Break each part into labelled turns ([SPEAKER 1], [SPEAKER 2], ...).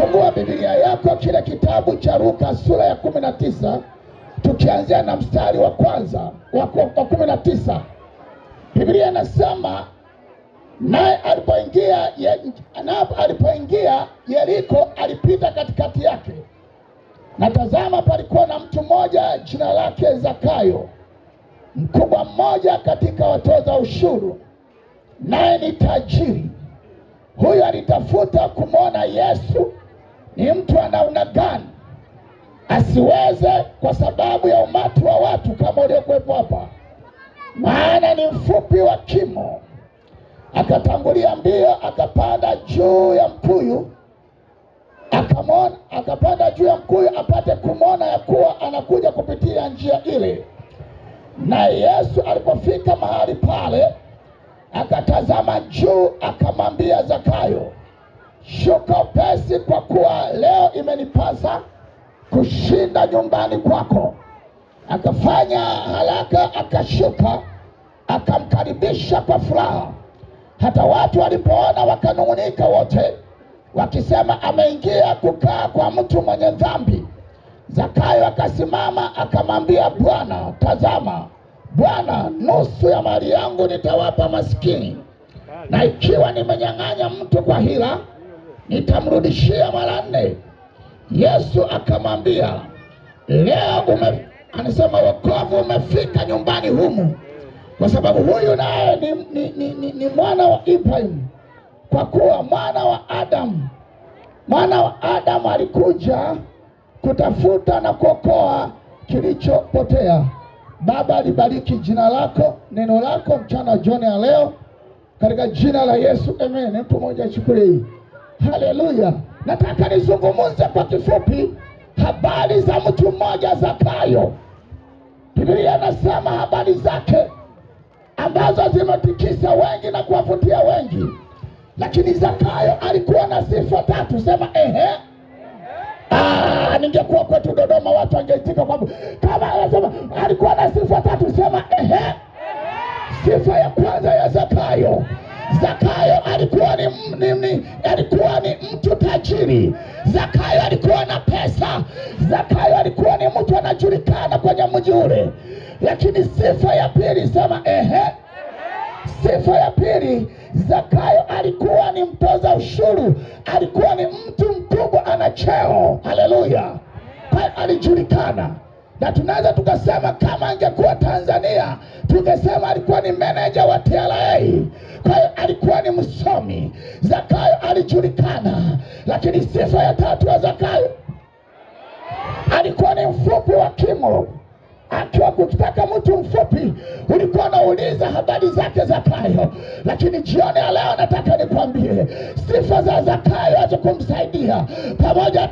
[SPEAKER 1] Fungua Biblia yako kile kitabu cha Luka sura ya 19, tukianzia na mstari wa kwanza wa 19. Biblia inasema, naye alipoingia Yeriko alipita katikati yake, na tazama palikuwa na mtu mmoja jina lake Zakayo, mkubwa mmoja katika watoza ushuru, naye ni tajiri. Huyu alitafuta kumwona Yesu ni mtu wa namna gani, asiweze kwa sababu ya umati wa watu kama uliokuwepo hapa, maana ni mfupi wa kimo. Akatangulia mbio, akapanda juu ya mkuyu, akapanda juu ya mkuyu apate kumwona ya kuwa anakuja kupitia njia ile. Na Yesu alipofika mahali pale, akatazama juu, akamwambia Zakayo, shuka upesi, kwa kuwa leo imenipasa kushinda nyumbani kwako. Akafanya haraka, akashuka, akamkaribisha kwa furaha. Hata watu walipoona wakanung'unika wote, wakisema, ameingia kukaa kwa mtu mwenye dhambi. Zakayo akasimama akamwambia Bwana, tazama Bwana, nusu ya mali yangu nitawapa maskini, na ikiwa nimenyang'anya mtu kwa hila, nitamrudishia mara 4. Yesu akamwambia, leo anasema wokovu umefika nyumbani humu, kwa sababu huyu naye ni mwana wa Ibrahimu, kwa kuwa mwana wa Adamu alikuja kutafuta na kuokoa kilichopotea. Baba, alibariki jina lako, neno lako mchana jioni ya leo, katika jina la Yesu, amen. Mtu mmoja achukue hii. Haleluya. Nataka nizungumze kwa kifupi habari za mtu mmoja Zakayo. Biblia inasema habari zake ambazo zimetikisa wengi na kuwavutia wengi. Lakini Zakayo alikuwa na sifa 3. Sema ehe. Ningekuwa kwetu Dodoma watu wangeitika kwamba kama anasema alikuwa na sifa 3. Sema ehe. Sifa ya kwanza ya Zakayo alikuwa ni mtu tajiri. Zakayo alikuwa na pesa. Zakayo alikuwa ni mtu anajulikana kwenye mji ule. Lakini sifa ya pili, sema ehe. Sifa ya pili, Zakayo alikuwa ni mtoza ushuru. Alikuwa ni mtu mkubwa, ana cheo. Haleluya. Kwa alijulikana. Na tunaweza tukasema kama angekuwa Tanzania, tungesema alikuwa ni manager wa TRA. Kwa hiyo alikuwa ni msomi. Zakayo alijulikana. Lakini sifa ya 3 ya Zakayo, alikuwa ni mfupi wa kimo. Akiwa kutaka mtu mfupi, ulikuwa unauliza habari zake Zakayo. Lakini jioni ya leo nataka nikwambie sifa za Zakayo za kumsaidia. Pamoja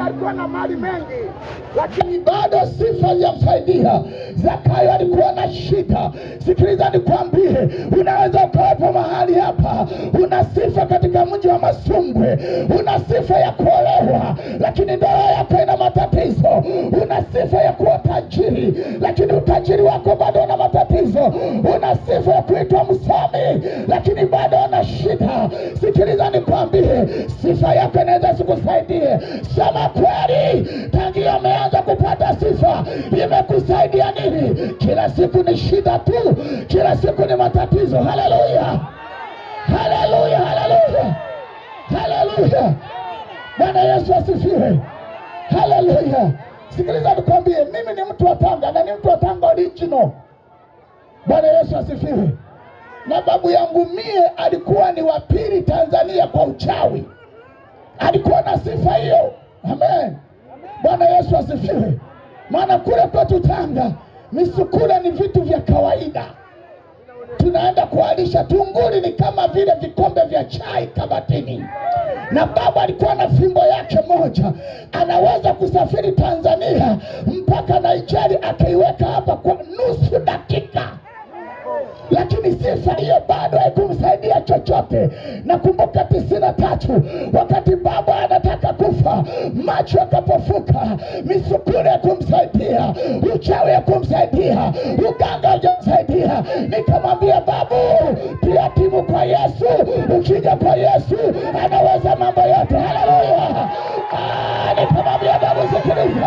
[SPEAKER 1] alikuwa na mali mengi, lakini bado sifa za msaidia. Zakayo alikuwa na shida. Sikiliza nikwambie, unaweza ukawepo mahali hapa, una sifa katika mji wa Masumbwe, una sifa ya kuolewa, lakini ndoa yako ina matatizo. Una sifa ya kuwa tajiri, lakini utajiri wako bado una matatizo. Una sifa ya kuitwa msomi, lakini bado una shida. Sikiliza nikwambie, sifa yako inaweza sikusaidie. Sema kweli, tangia umeanza kupata sifa, imekusaidia nini? Kila siku ni shida tu, kila siku ni matatizo. Haleluya, haleluya, haleluya, haleluya. Bwana Yesu asifiwe. Haleluya. Sikiliza nikwambie, mimi ni mtu wa Tanga, na ni mtu wa Tanga original. Bwana Yesu asifiwe. Na babu yangu mie alikuwa ni wa pili Tanzania kwa uchawi. Alikuwa na sifa hiyo. Amen. Bwana Yesu asifiwe. Maana kule kwetu Tanga, misukule ni vitu vya kawaida. Tunaenda kualisha tunguli, ni kama vile vikombe vya chai kabatini. Na baba alikuwa na fimbo yake moja, anaweza kusafiri Tanzania mpaka Nigeria, akaiweka hapa kwa nusu dakika. Lakini sifa hiyo bado haikumsaidia chochote. Nakumbuka 93, wakati baba anataka akakufa, macho akapofuka, misukule ya kumsaidia, uchawi ya kumsaidia, uganga hujamsaidia. Nikamwambia babu, pia timu kwa Yesu. Ukija kwa Yesu anaweza mambo yote. Haleluya. Nikamwambia babu, sikiliza,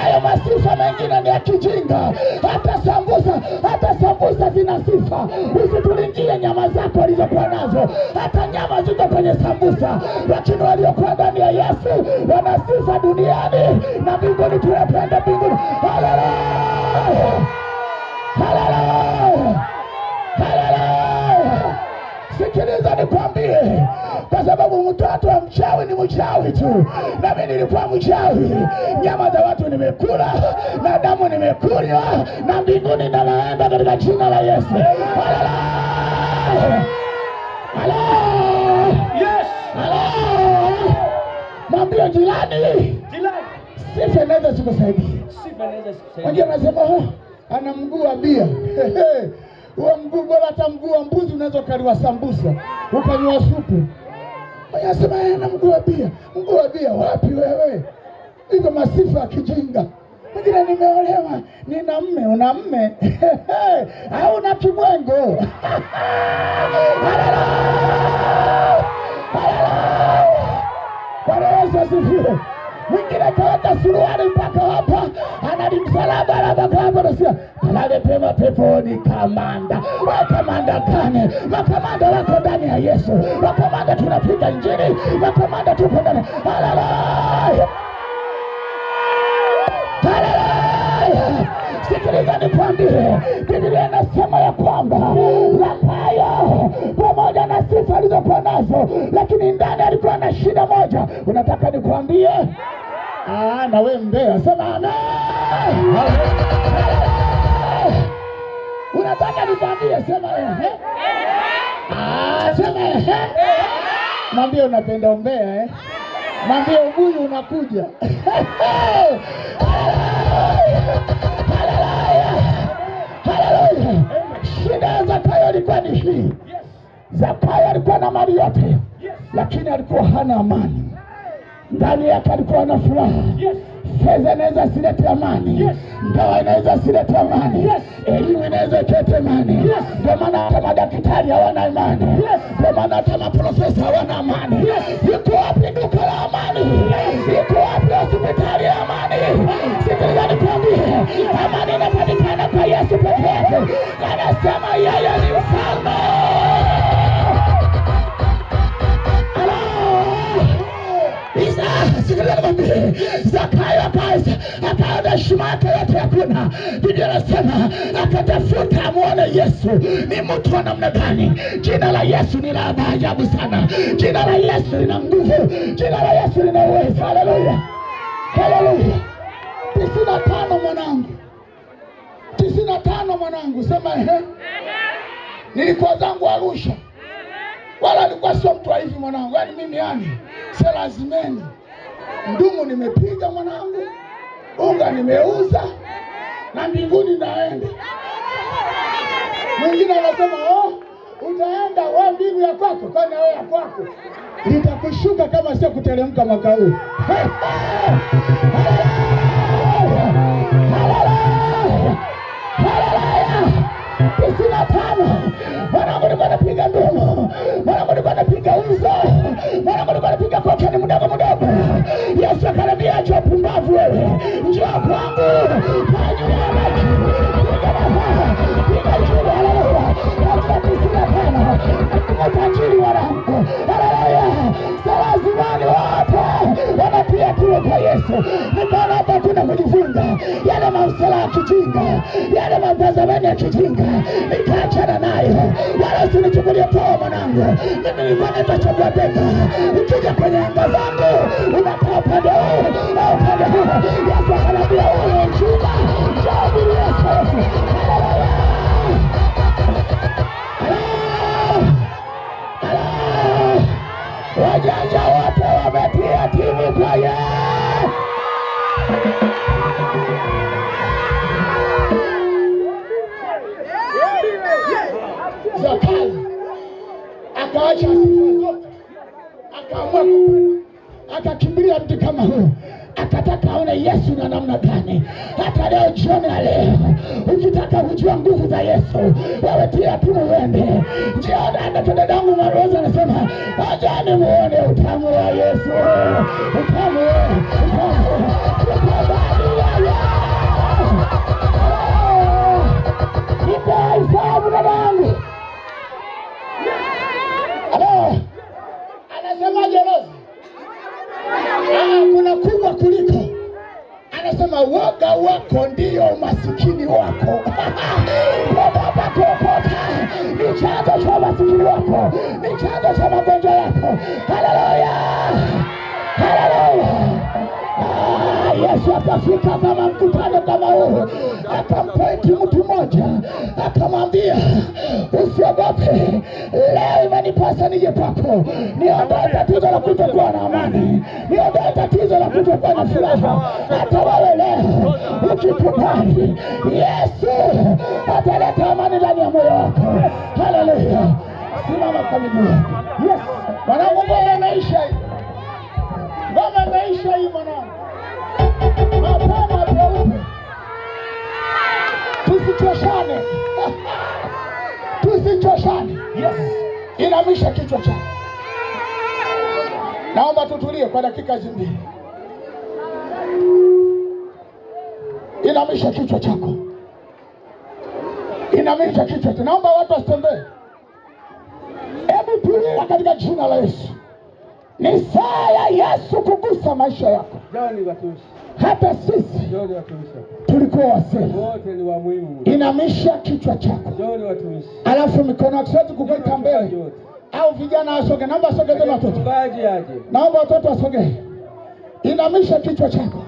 [SPEAKER 1] hayo masifa mengine ni ya kijinga. Hata sambusa zina sifa. Usitulingie nyama zako alizokuwa nazo. Hata nyama ziko kwenye sambusa, lakini waliokuwa ndani ya Yesu wana sifa duniani na mbinguni. Tunapenda mbinguni. Haleluya. Haleluya. Haleluya. Sikiliza nikwambie, kwa sababu mtoto wa mchawi ni mchawi tu. Na mimi nilikuwa mchawi, nyama za watu nimekula na damu nimekunywa, na mbinguni naenda katika jina la Yesu. Haleluya. Haleluya. Yes. Haleluya. Mwambie jirani, sifa inaweza sikusaidia. Sifa inaweza sikusaidia. Wengine wanasema ana mguu wa bia. Huo mguu bora, hata mguu wa mbuzi unaweza kaliwa sambusa, ukanywa supu. Wanasema ana mguu wa bia. Mguu wa bia wapi wewe? Iko masifa ya kijinga. Mwingine nimeolewa, nina mme, una mme. Au una kibwengo. Bwana Yesu asifiwe. Mwingine kaweka suruali mpaka hapa, analimsalaba na bakaba na sia, kalale pema peponi kamanda. Wakamanda gani? Makamanda wako ndani ya Yesu. Makamanda tunapiga injili. Makamanda tuko ndani. Haleluya. Haleluya. Sikiliza nikwambie, Biblia inasema ya kwamba Zakayo pamoja na sifa alizokuwa nazo, lakini ndani alikuwa na shida moja. Unataka nikwambie? Na wewe mbea, sema amen. Unataka nikwambie? Sema ehe. Sema ehe. Mwambie unapenda umbea Mwambie ubuyu unakuja. Haleluya. Shida ya Zakayo alikuwa ni hii. Zakayo alikuwa na mali yote, lakini alikuwa hana amani. Ndani yake alikuwa na furaha. Fedha inaweza silete amani. Ndoa inaweza silete amani. Elimu inaweza silete amani. Ndio maana hata madaktari hawana amani. Ndio maana hata maprofesa hawana amani. Yuko wapi duka la amani? Yuko wapi hospitali ya amani? Sikiliza nikwambie, amani inapatikana kwa Yesu peke yake. Anasema yeye ni mfalme. Zakayo akaenda shima yake yote hakuna. Biblia inasema akatafuta amuone Yesu ni mtu wa namna gani. Jina la Yesu ni la ajabu sana. Jina la Yesu lina nguvu. Jina la Yesu lina uwezo. Haleluya. Haleluya. 95 mwanangu. 95 mwanangu. Sema ehe. Nilikuwa zangu Arusha. Wala nilikuwa sio mtu hivi mwanangu. Yaani mimi sio lazimeni. Ndumu nimepiga mwanangu, unga nimeuza, na mbinguni naenda. Mwingine anasema utaenda wewe mbingu ya kwako, kwani wewe ya kwako itakushuka kama sio kuteremka mwaka huu. Sina tano. Mwanangu nilikuwa napiga ndumu. Mwanangu nilikuwa napiga uzo. Mwanangu nilikuwa napiga kokeni mdogo mdogo. Yesu akaniambia acha pumbavu wewe. Njoo kwangu. Fanya maji. Piga masaa. Piga juu. Haleluya. Acha sina tano. Utajiri wanangu. Haleluya. Salazimani wote wanatia kiwe kwa Yesu. Nikaona hapa kuna kujifunga yale mausala ya kijinga, yale mapazamani ya kijinga, nikaachana nayo. Wala usinichukulie poa mwanangu. Mimi nilikuwa nitachagua bega. Ukija kwenye anga zangu unakaa upande huu na upande huu. Yesu akaniambia huyo mchunga shauri Yesu. Wajanja wote wametia timu kwa Yesu. Zakayo akaacha sifa zote, akaamua akakimbilia mtu kama huu, akataka aone Yesu na namna gani. Hata leo jioni ya leo, ukitaka kujua nguvu za Yesu, wewe tia timu uende. Jioni dadangu Maroza anasema, ajani muone utamu wa Yesu. Utamu wa Isabu dadangu. Anasema Jerozi, kuna kubwa kuliko. Anasema woga wako ndio umasikini wako. Baba kuokoka ni chanzo cha umasikini wako, ni chanzo cha magonjwa yako. Haleluya, haleluya. Yesu akafika kama mkutano kama huu, akampointi mtu mmoja, akamwambia usiogope, leo imenipasa nije kwako, niondoe tatizo la kutokuwa na amani, niondoe tatizo la kutokuwa na furaha. Hata wewe leo ukikubali, Yesu ataleta amani ndani ya moyo wako. Haleluya. Simama kwa miguu yako. Yes, mwanangu, ngoma imeisha hii. Ngoma imeisha hii mwanangu. Mapema peupe. Tusichoshane. Tusichoshane. Yes. Inamisha kichwa chako. Naomba tutulie kwa dakika mbili. Inamisha kichwa chako. Inamisha kichwa chako. Naomba watu wasitembee. Hebu tulia katika jina la Yesu. Ni saa ya Yesu kugusa maisha yako. Hata sisi tulikuwa wasema.
[SPEAKER 2] Wote ni wa muhimu.
[SPEAKER 1] Inamisha kichwa chako. Alafu mikono yako sote kuweka mbele. Au vijana wasoge. Naomba soge tena watoto. Naomba watoto wasoge. Inamisha kichwa chako.